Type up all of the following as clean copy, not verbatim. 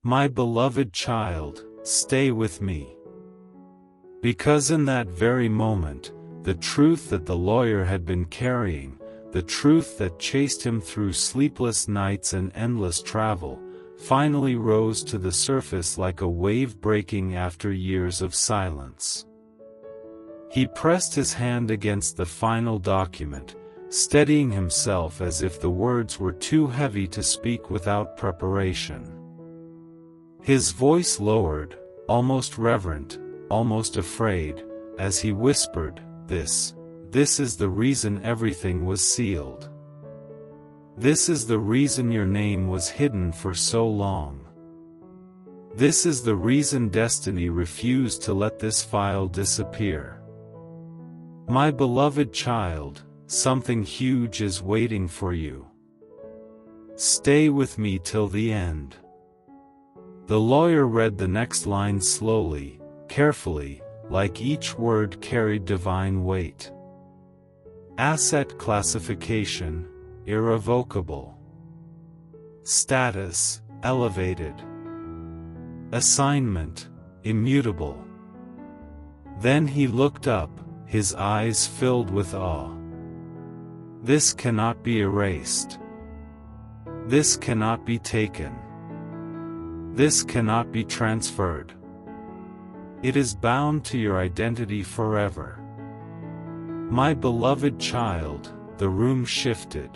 My beloved child, stay with me. Because in that very moment, the truth that the lawyer had been carrying, the truth that chased him through sleepless nights and endless travel, finally rose to the surface like a wave breaking after years of silence. He pressed his hand against the final document, steadying himself as if the words were too heavy to speak without preparation. His voice lowered, almost reverent, almost afraid, as he whispered, This is the reason everything was sealed. This is the reason your name was hidden for so long. This is the reason destiny refused to let this file disappear. My beloved child, something huge is waiting for you. Stay with me till the end. The lawyer read the next line slowly, carefully, like each word carried divine weight. Asset classification, irrevocable. Status, elevated. Assignment, immutable. Then he looked up, his eyes filled with awe. This cannot be erased. This cannot be taken. This cannot be transferred. It is bound to your identity forever. My beloved child, the room shifted.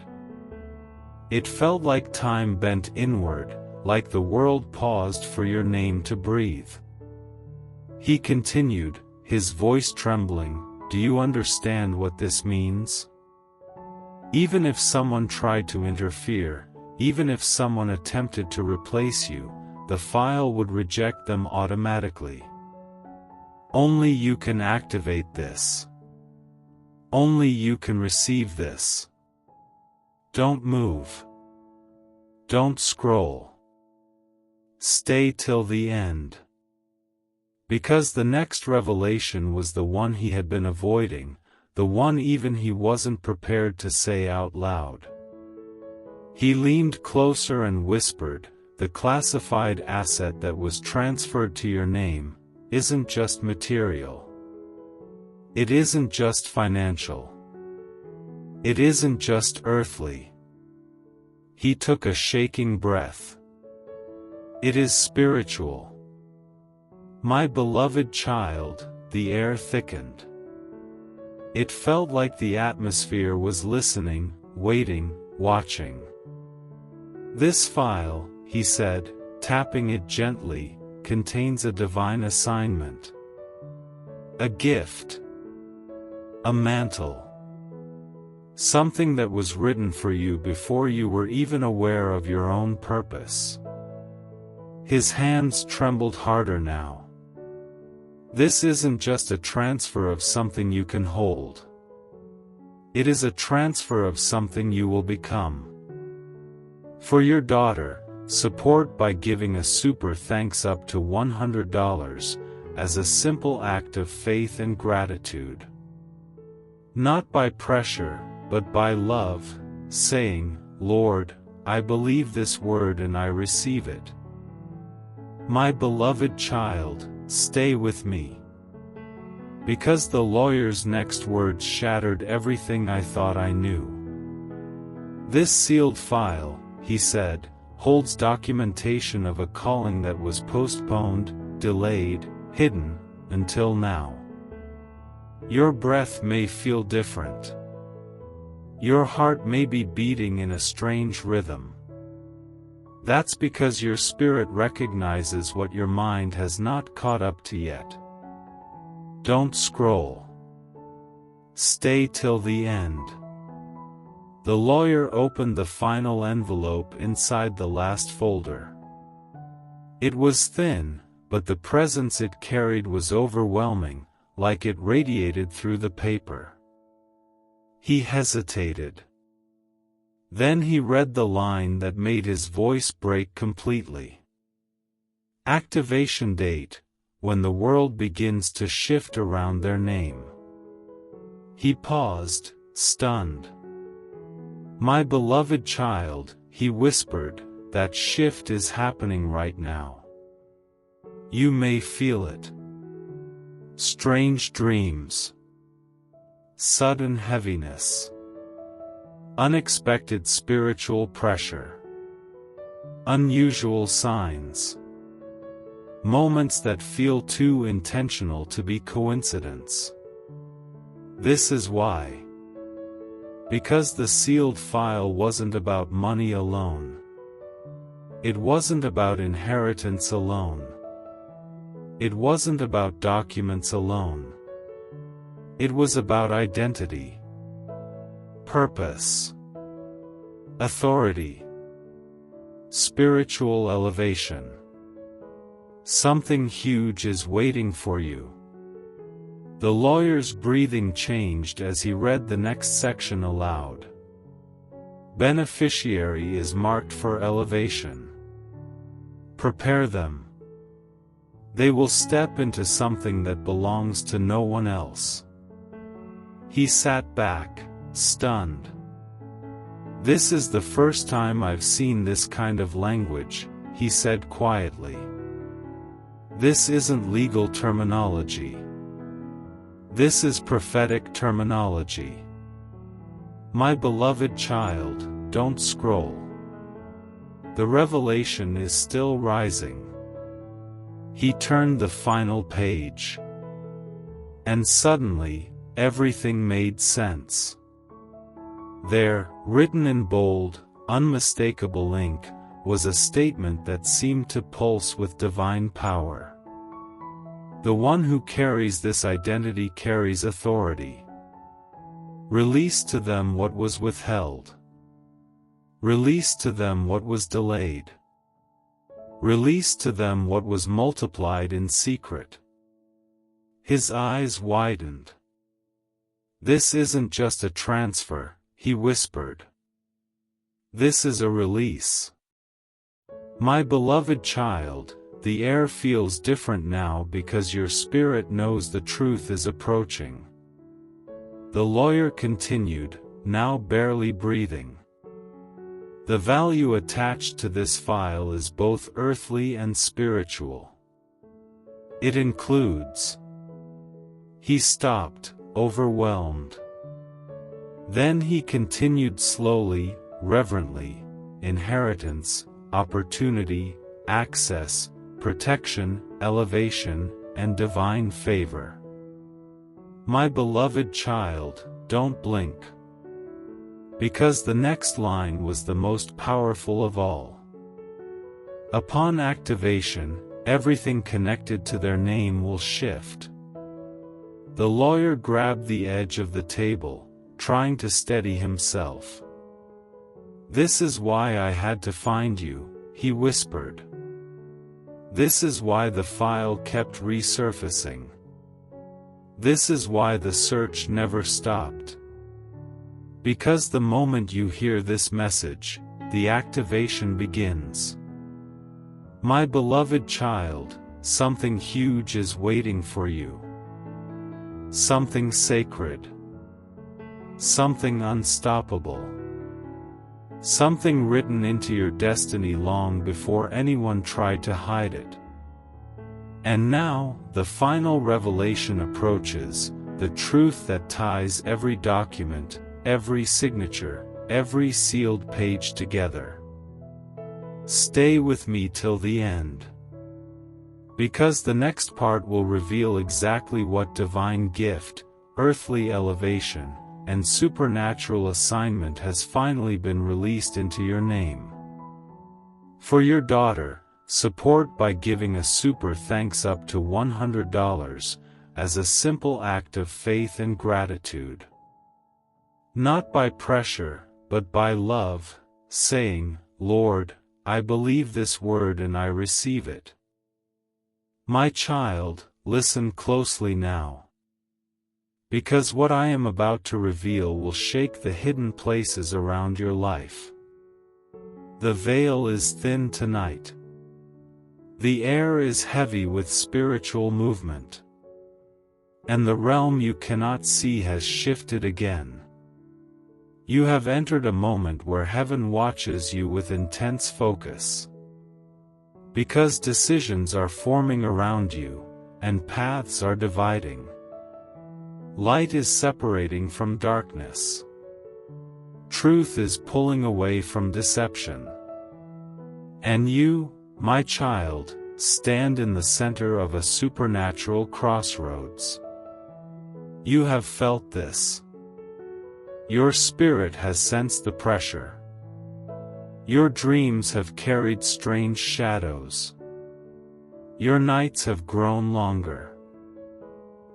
It felt like time bent inward, like the world paused for your name to breathe. He continued, his voice trembling, Do you understand what this means? Even if someone tried to interfere, even if someone attempted to replace you, the file would reject them automatically. Only you can activate this. Only you can receive this. Don't move. Don't scroll. Stay till the end. Because the next revelation was the one he had been avoiding, the one even he wasn't prepared to say out loud. He leaned closer and whispered, The classified asset that was transferred to your name isn't just material. It isn't just financial. It isn't just earthly. He took a shaking breath. It is spiritual. My beloved child, the air thickened. It felt like the atmosphere was listening, waiting, watching. This file, he said, tapping it gently, contains a divine assignment. A gift. A mantle. Something that was written for you before you were even aware of your own purpose. His hands trembled harder now. This isn't just a transfer of something you can hold. It is a transfer of something you will become. For your daughter, support by giving a super thanks up to $100, as a simple act of faith and gratitude. Not by pressure, but by love, saying, Lord, I believe this word and I receive it. My beloved child, stay with me. Because the lawyer's next words shattered everything I thought I knew. This sealed file, he said, holds documentation of a calling that was postponed, delayed, hidden, until now. Your breath may feel different. Your heart may be beating in a strange rhythm. That's because your spirit recognizes what your mind has not caught up to yet. Don't scroll. Stay till the end. The lawyer opened the final envelope inside the last folder. It was thin, but the presence it carried was overwhelming, like it radiated through the paper. He hesitated. Then he read the line that made his voice break completely. Activation date, when the world begins to shift around their name. He paused, stunned. My beloved child, he whispered, that shift is happening right now. You may feel it. Strange dreams. Sudden heaviness. Unexpected spiritual pressure. Unusual signs. Moments that feel too intentional to be coincidence. This is why. Because the sealed file wasn't about money alone. It wasn't about inheritance alone. It wasn't about documents alone. It was about identity, purpose, authority, spiritual elevation. Something huge is waiting for you. The lawyer's breathing changed as he read the next section aloud. Beneficiary is marked for elevation. Prepare them. They will step into something that belongs to no one else. He sat back, stunned. This is the first time I've seen this kind of language, he said quietly. This isn't legal terminology. This is prophetic terminology. My beloved child, don't scroll. The revelation is still rising. He turned the final page. And suddenly, everything made sense. There, written in bold, unmistakable ink, was a statement that seemed to pulse with divine power. The one who carries this identity carries authority. Release to them what was withheld. Release to them what was delayed. Release to them what was multiplied in secret. His eyes widened. This isn't just a transfer, he whispered. This is a release. My beloved child, the air feels different now because your spirit knows the truth is approaching. The lawyer continued, now barely breathing. The value attached to this file is both earthly and spiritual. It includes. He stopped, overwhelmed. Then he continued slowly, reverently, inheritance, opportunity, access, protection, elevation, and divine favor. My beloved child, don't blink. Because the next line was the most powerful of all. Upon activation, everything connected to their name will shift. The lawyer grabbed the edge of the table, trying to steady himself. This is why I had to find you, he whispered. This is why the file kept resurfacing. This is why the search never stopped. Because the moment you hear this message, the activation begins. My beloved child, something huge is waiting for you. Something sacred. Something unstoppable. Something written into your destiny long before anyone tried to hide it. And now, the final revelation approaches, the truth that ties every document, every signature, every sealed page together. Stay with me till the end. Because the next part will reveal exactly what divine gift, earthly elevation, and supernatural assignment has finally been released into your name. For your daughter, support by giving a super thanks up to $100, as a simple act of faith and gratitude. Not by pressure, but by love, saying, Lord, I believe this word and I receive it. My child, listen closely now. Because what I am about to reveal will shake the hidden places around your life. The veil is thin tonight. The air is heavy with spiritual movement. And the realm you cannot see has shifted again. You have entered a moment where heaven watches you with intense focus. Because decisions are forming around you, and paths are dividing. Light is separating from darkness. Truth is pulling away from deception. And you, my child, stand in the center of a supernatural crossroads. You have felt this. Your spirit has sensed the pressure. Your dreams have carried strange shadows. Your nights have grown longer.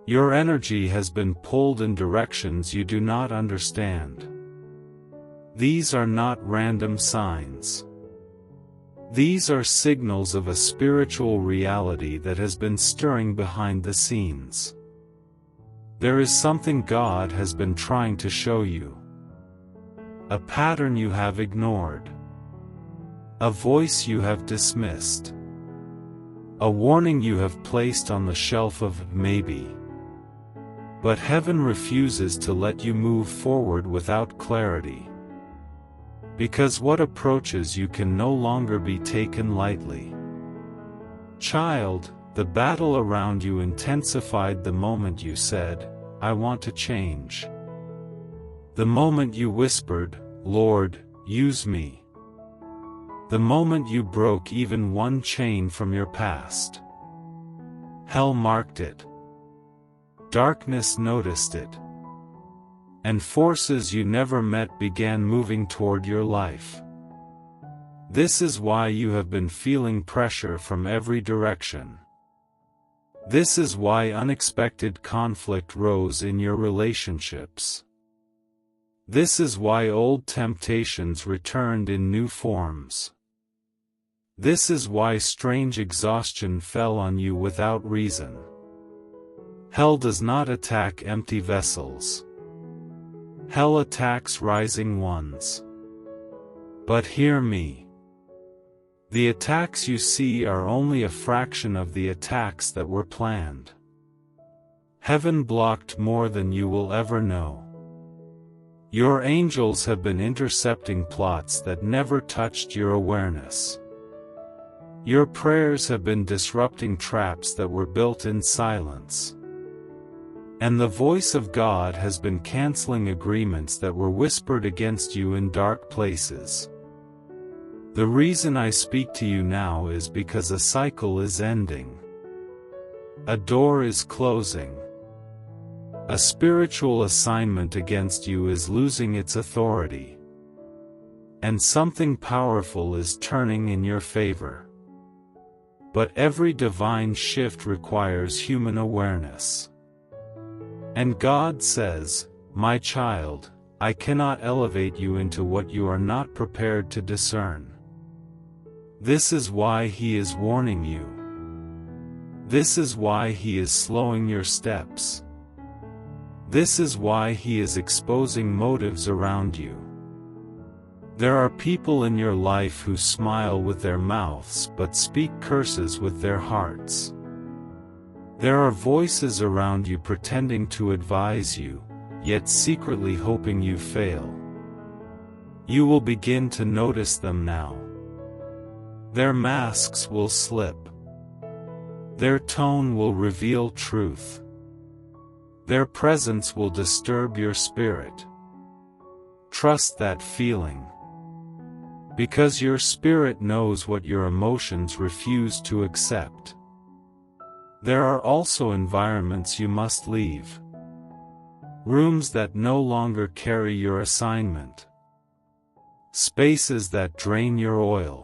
Your energy has been pulled in directions you do not understand. These are not random signs. These are signals of a spiritual reality that has been stirring behind the scenes. There is something God has been trying to show you. A pattern you have ignored. A voice you have dismissed. A warning you have placed on the shelf of maybe. But heaven refuses to let you move forward without clarity. Because what approaches you can no longer be taken lightly. Child, the battle around you intensified the moment you said, "I want to change." The moment you whispered, "Lord, use me." The moment you broke even one chain from your past. Hell marked it. Darkness noticed it. And forces you never met began moving toward your life. This is why you have been feeling pressure from every direction. This is why unexpected conflict rose in your relationships. This is why old temptations returned in new forms. This is why strange exhaustion fell on you without reason. Hell does not attack empty vessels. Hell attacks rising ones. But hear me. The attacks you see are only a fraction of the attacks that were planned. Heaven blocked more than you will ever know. Your angels have been intercepting plots that never touched your awareness. Your prayers have been disrupting traps that were built in silence. And the voice of God has been canceling agreements that were whispered against you in dark places. The reason I speak to you now is because a cycle is ending. A door is closing. A spiritual assignment against you is losing its authority. And something powerful is turning in your favor. But every divine shift requires human awareness. And God says, "My child, I cannot elevate you into what you are not prepared to discern." This is why He is warning you. This is why He is slowing your steps. This is why He is exposing motives around you. There are people in your life who smile with their mouths but speak curses with their hearts. There are voices around you pretending to advise you, yet secretly hoping you fail. You will begin to notice them now. Their masks will slip. Their tone will reveal truth. Their presence will disturb your spirit. Trust that feeling. Because your spirit knows what your emotions refuse to accept. There are also environments you must leave. Rooms that no longer carry your assignment. Spaces that drain your oil.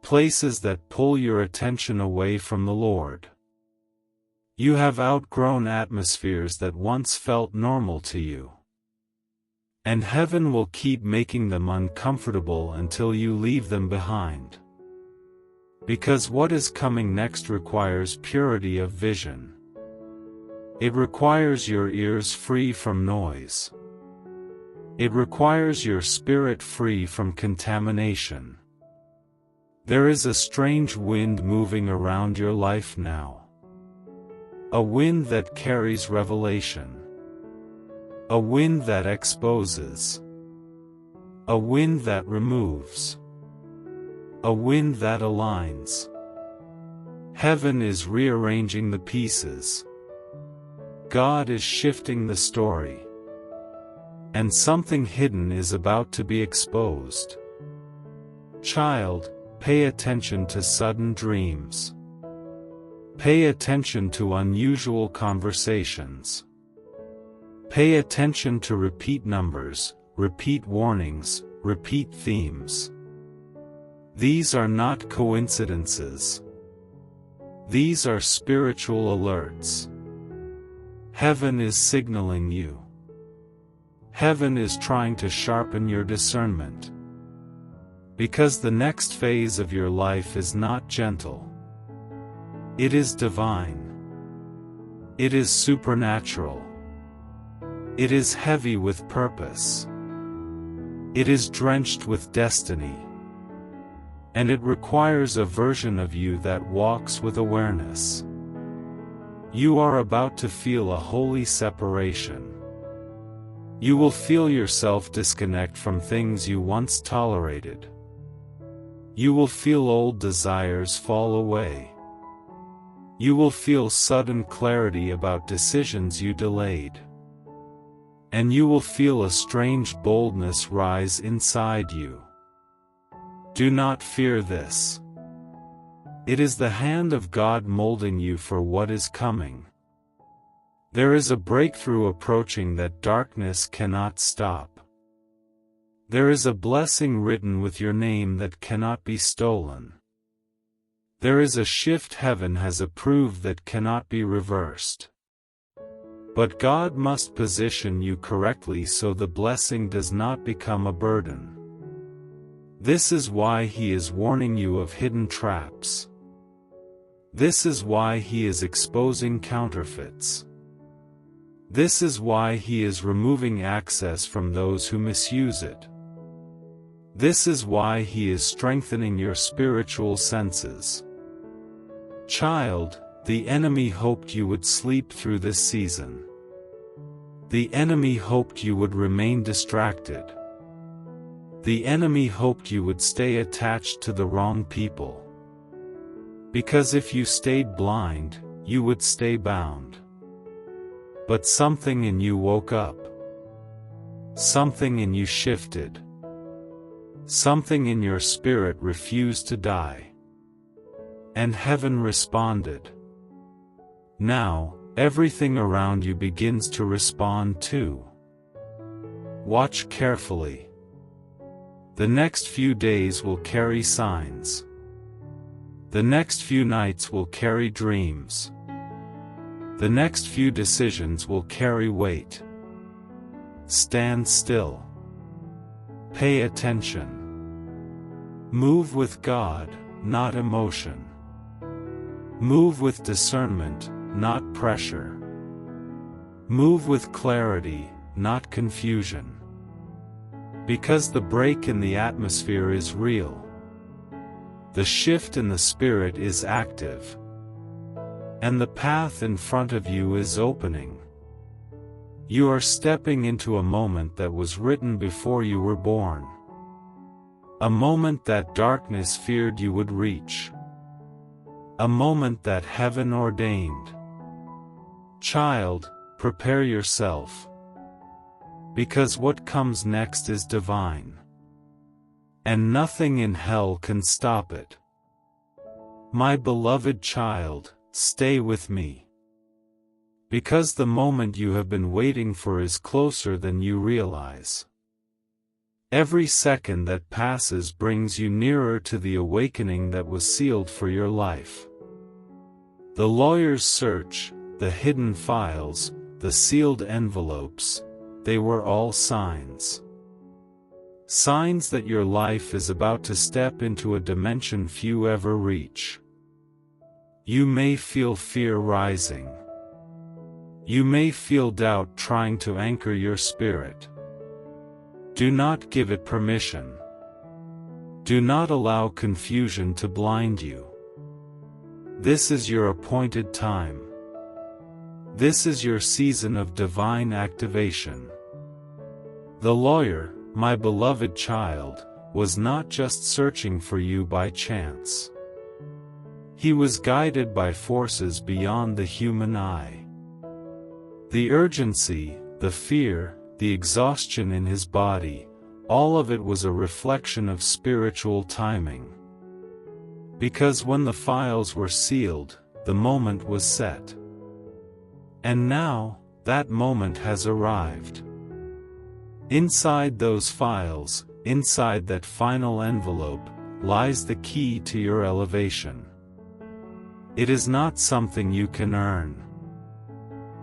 Places that pull your attention away from the Lord. You have outgrown atmospheres that once felt normal to you. And heaven will keep making them uncomfortable until you leave them behind. Because what is coming next requires purity of vision. It requires your ears free from noise. It requires your spirit free from contamination. There is a strange wind moving around your life now. A wind that carries revelation. A wind that exposes. A wind that removes. A wind that aligns. Heaven is rearranging the pieces. God is shifting the story. And something hidden is about to be exposed. Child, pay attention to sudden dreams. Pay attention to unusual conversations. Pay attention to repeat numbers, repeat warnings, repeat themes. These are not coincidences. These are spiritual alerts. Heaven is signaling you. Heaven is trying to sharpen your discernment. Because the next phase of your life is not gentle. It is divine. It is supernatural. It is heavy with purpose. It is drenched with destiny. And it requires a version of you that walks with awareness. You are about to feel a holy separation. You will feel yourself disconnect from things you once tolerated. You will feel old desires fall away. You will feel sudden clarity about decisions you delayed. And you will feel a strange boldness rise inside you. Do not fear this. It is the hand of God molding you for what is coming. There is a breakthrough approaching that darkness cannot stop. There is a blessing written with your name that cannot be stolen. There is a shift heaven has approved that cannot be reversed. But God must position you correctly so the blessing does not become a burden. This is why He is warning you of hidden traps. This is why He is exposing counterfeits. This is why He is removing access from those who misuse it. This is why He is strengthening your spiritual senses. Child, the enemy hoped you would sleep through this season. The enemy hoped you would remain distracted. The enemy hoped you would stay attached to the wrong people. Because if you stayed blind, you would stay bound. But something in you woke up. Something in you shifted. Something in your spirit refused to die. And heaven responded. Now, everything around you begins to respond too. Watch carefully. The next few days will carry signs. The next few nights will carry dreams. The next few decisions will carry weight. Stand still. Pay attention. Move with God, not emotion. Move with discernment, not pressure. Move with clarity, not confusion. Because the break in the atmosphere is real. The shift in the spirit is active. And the path in front of you is opening. You are stepping into a moment that was written before you were born. A moment that darkness feared you would reach. A moment that heaven ordained. Child, prepare yourself. Because what comes next is divine. And nothing in hell can stop it. My beloved child, stay with me. Because the moment you have been waiting for is closer than you realize. Every second that passes brings you nearer to the awakening that was sealed for your life. The lawyer's search, the hidden files, the sealed envelopes, they were all signs. Signs that your life is about to step into a dimension few ever reach. You may feel fear rising. You may feel doubt trying to anchor your spirit. Do not give it permission. Do not allow confusion to blind you. This is your appointed time. This is your season of divine activation. The lawyer, my beloved child, was not just searching for you by chance. He was guided by forces beyond the human eye. The urgency, the fear, the exhaustion in his body, all of it was a reflection of spiritual timing. Because when the files were sealed, the moment was set. And now, that moment has arrived. Inside those files, inside that final envelope, lies the key to your elevation. It is not something you can earn.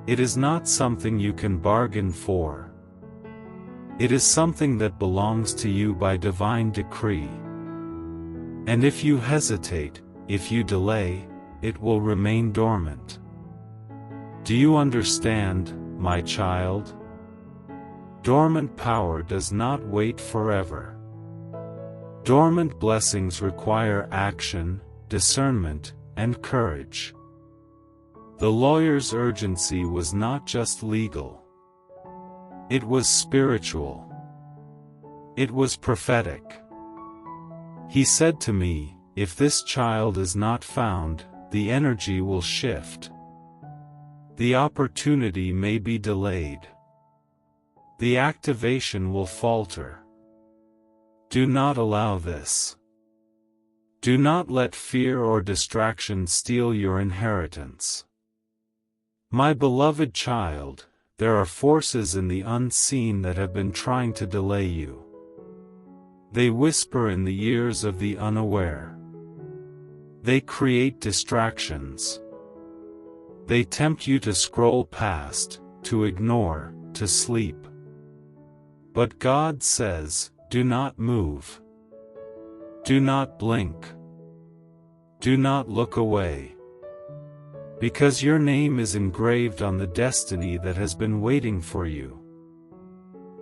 It is not something you can bargain for. It is something that belongs to you by divine decree. And if you hesitate, if you delay, it will remain dormant. Do you understand, my child? Dormant power does not wait forever. Dormant blessings require action, discernment, and courage. The lawyer's urgency was not just legal. It was spiritual. It was prophetic. He said to me, if this child is not found, the energy will shift. The opportunity may be delayed. The activation will falter. Do not allow this. Do not let fear or distraction steal your inheritance. My beloved child, there are forces in the unseen that have been trying to delay you. They whisper in the ears of the unaware. They create distractions. They tempt you to scroll past, to ignore, to sleep. But God says, do not move. Do not blink. Do not look away. Because your name is engraved on the destiny that has been waiting for you.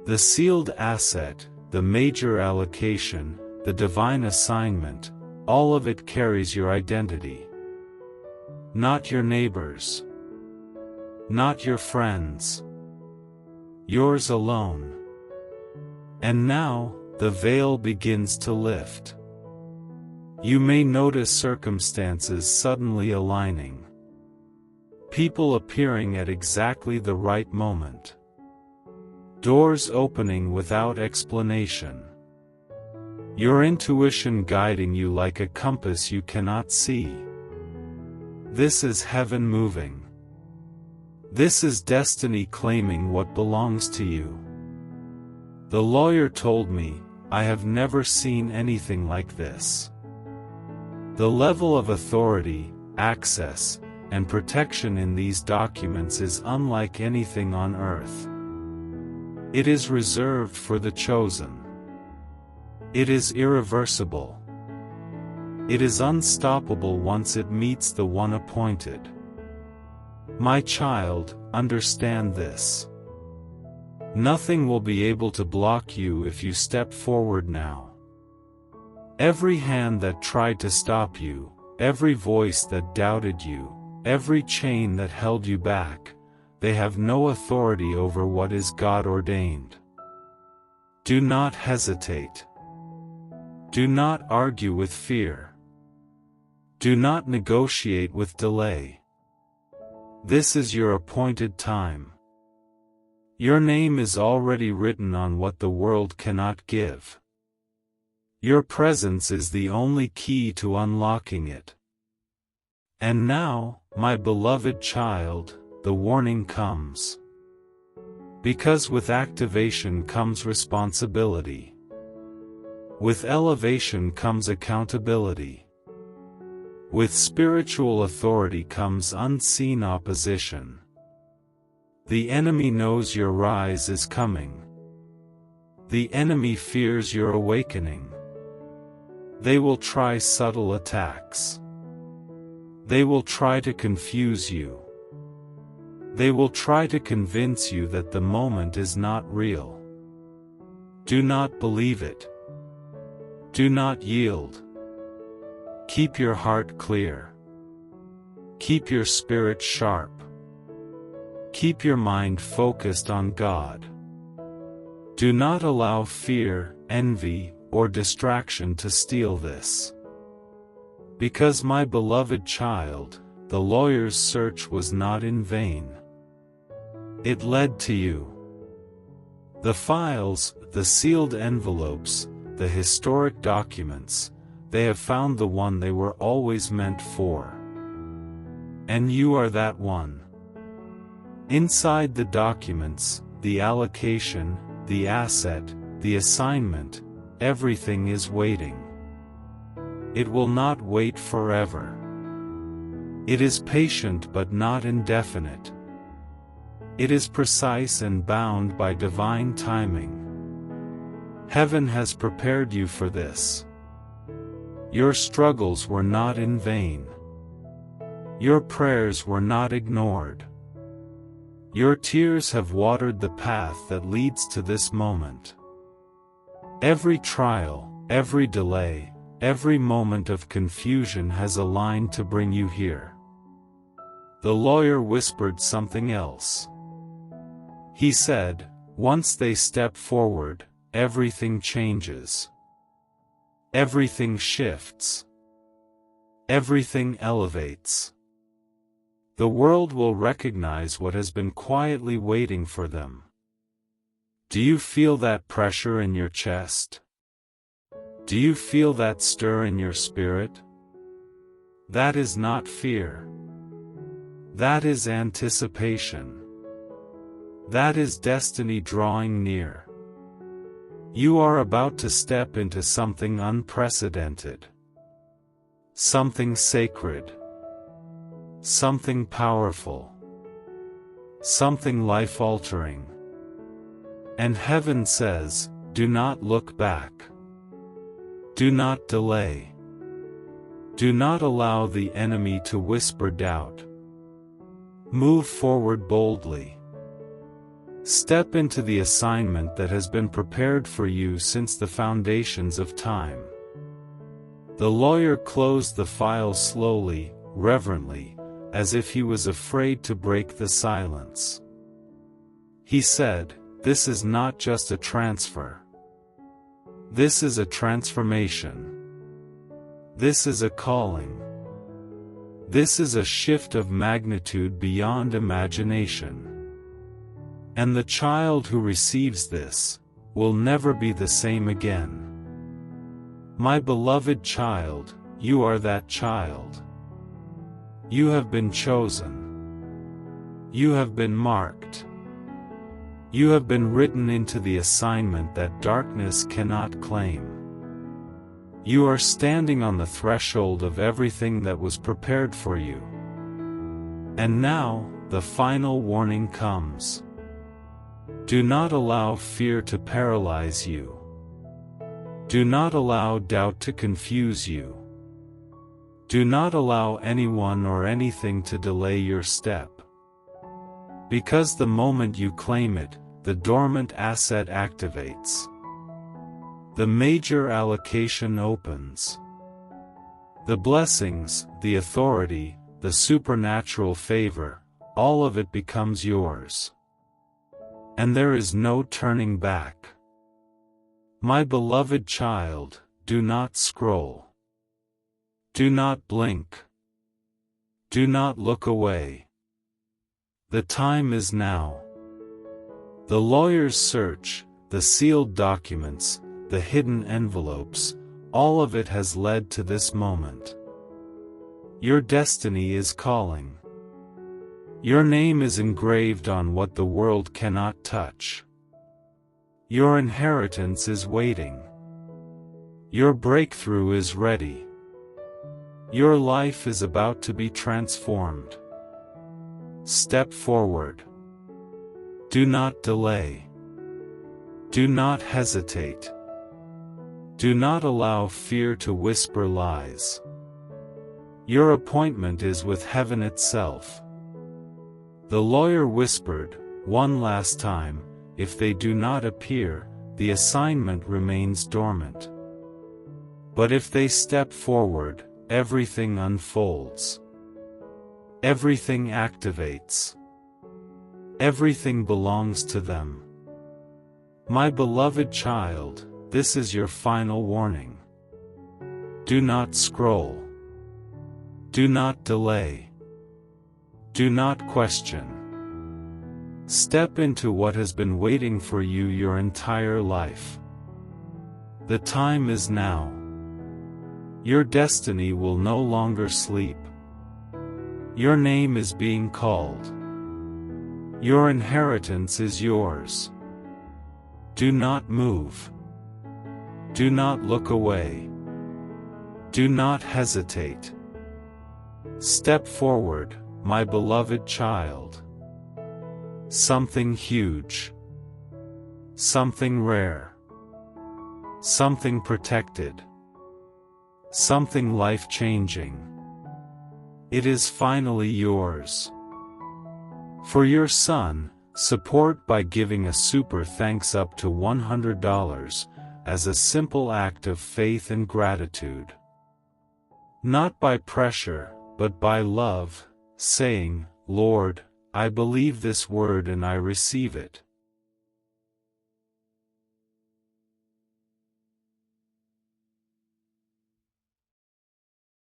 The sealed asset, the major allocation, the divine assignment, all of it carries your identity. Not your neighbors. Not your friends. Yours alone. And now, the veil begins to lift. You may notice circumstances suddenly aligning. People appearing at exactly the right moment. Doors opening without explanation. Your intuition guiding you like a compass you cannot see. This is heaven moving. This is destiny claiming what belongs to you. The lawyer told me, I have never seen anything like this. The level of authority, access, and protection in these documents is unlike anything on earth. It is reserved for the chosen. It is irreversible. It is unstoppable once it meets the one appointed. My child, understand this. Nothing will be able to block you if you step forward now. Every hand that tried to stop you, every voice that doubted you, every chain that held you back, they have no authority over what is God ordained. Do not hesitate. Do not argue with fear. Do not negotiate with delay. This is your appointed time. Your name is already written on what the world cannot give. Your presence is the only key to unlocking it. And now, my beloved child, the warning comes. Because with activation comes responsibility. With elevation comes accountability. With spiritual authority comes unseen opposition. The enemy knows your rise is coming. The enemy fears your awakening. They will try subtle attacks. They will try to confuse you. They will try to convince you that the moment is not real. Do not believe it. Do not yield. Keep your heart clear. Keep your spirit sharp. Keep your mind focused on God. Do not allow fear, envy, or distraction to steal this. Because my beloved child, the lawyer's search was not in vain. It led to you. The files, the sealed envelopes, the historic documents, they have found the one they were always meant for. And you are that one. Inside the documents, the allocation, the asset, the assignment, everything is waiting. It will not wait forever. It is patient but not indefinite. It is precise and bound by divine timing. Heaven has prepared you for this. Your struggles were not in vain. Your prayers were not ignored. Your tears have watered the path that leads to this moment. Every trial, every delay, every moment of confusion has aligned to bring you here. The lawyer whispered something else. He said, once they step forward, everything changes. Everything shifts. Everything elevates. The world will recognize what has been quietly waiting for them. Do you feel that pressure in your chest? Do you feel that stir in your spirit? That is not fear. That is anticipation. That is destiny drawing near. You are about to step into something unprecedented. Something sacred. Something powerful. Something life-altering. And heaven says, do not look back. Do not delay. Do not allow the enemy to whisper doubt. Move forward boldly. Step into the assignment that has been prepared for you since the foundations of time. The lawyer closed the file slowly, reverently, as if he was afraid to break the silence. He said, "This is not just a transfer. This is a transformation. This is a calling. This is a shift of magnitude beyond imagination. And the child who receives this will never be the same again. My beloved child, you are that child. You have been chosen. You have been marked. You have been written into the assignment that darkness cannot claim. You are standing on the threshold of everything that was prepared for you. And now, the final warning comes. Do not allow fear to paralyze you. Do not allow doubt to confuse you. Do not allow anyone or anything to delay your step. Because the moment you claim it, the dormant asset activates. The major allocation opens. The blessings, the authority, the supernatural favor, all of it becomes yours. And there is no turning back. My beloved child, do not scroll. Do not blink. Do not look away. The time is now. The lawyer's search, the sealed documents, the hidden envelopes, all of it has led to this moment. Your destiny is calling. Your name is engraved on what the world cannot touch. Your inheritance is waiting. Your breakthrough is ready. Your life is about to be transformed. Step forward. Do not delay. Do not hesitate. Do not allow fear to whisper lies. Your appointment is with heaven itself. The lawyer whispered, one last time, if they do not appear, the assignment remains dormant. But if they step forward, everything unfolds. Everything activates. Everything belongs to them. My beloved child, this is your final warning. Do not scroll. Do not delay. Do not question. Step into what has been waiting for you your entire life. The time is now. Your destiny will no longer sleep. Your name is being called. Your inheritance is yours. Do not move. Do not look away. Do not hesitate. Step forward, my beloved child. Something huge. Something rare. Something protected. Something life-changing. It is finally yours. For your son, support by giving a super thanks up to $100 as a simple act of faith and gratitude. Not by pressure, but by love, saying, Lord, I believe this word and I receive it.